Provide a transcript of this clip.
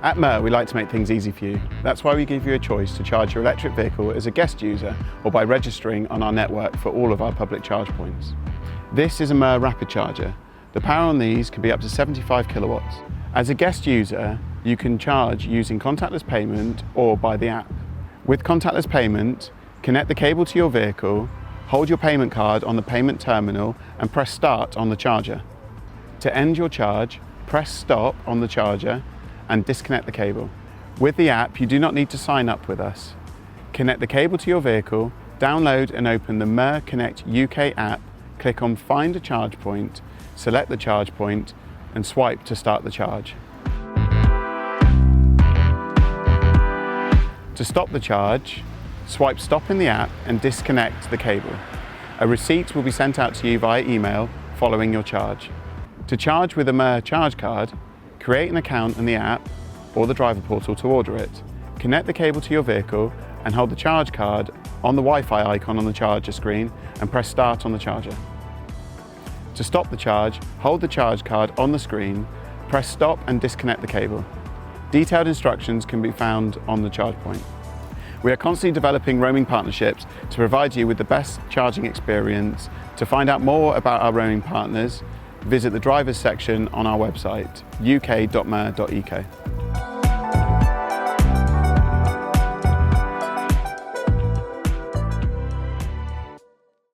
At Mer, we like to make things easy for you. That's why we give you a choice to charge your electric vehicle as a guest user or by registering on our network for all of our public charge points. This is a Mer rapid charger. The power on these can be up to 75 kilowatts. As a guest user, you can charge using contactless payment or by the app. With contactless payment, connect the cable to your vehicle, hold your payment card on the payment terminal and press start on the charger. To end your charge, press stop on the charger and disconnect the cable. With the app, you do not need to sign up with us. Connect the cable to your vehicle, download and open the Mer Connect UK app, click on Find a Charge Point, select the charge point and swipe to start the charge. To stop the charge, swipe stop in the app and disconnect the cable. A receipt will be sent out to you via email following your charge. To charge with a Mer charge card, create an account in the app or the driver portal to order it. Connect the cable to your vehicle and hold the charge card on the Wi-Fi icon on the charger screen and press start on the charger. To stop the charge, hold the charge card on the screen, press stop and disconnect the cable. Detailed instructions can be found on the charge point. We are constantly developing roaming partnerships to provide you with the best charging experience. To find out more about our roaming partners, visit the drivers section on our website, uk.mer.ek.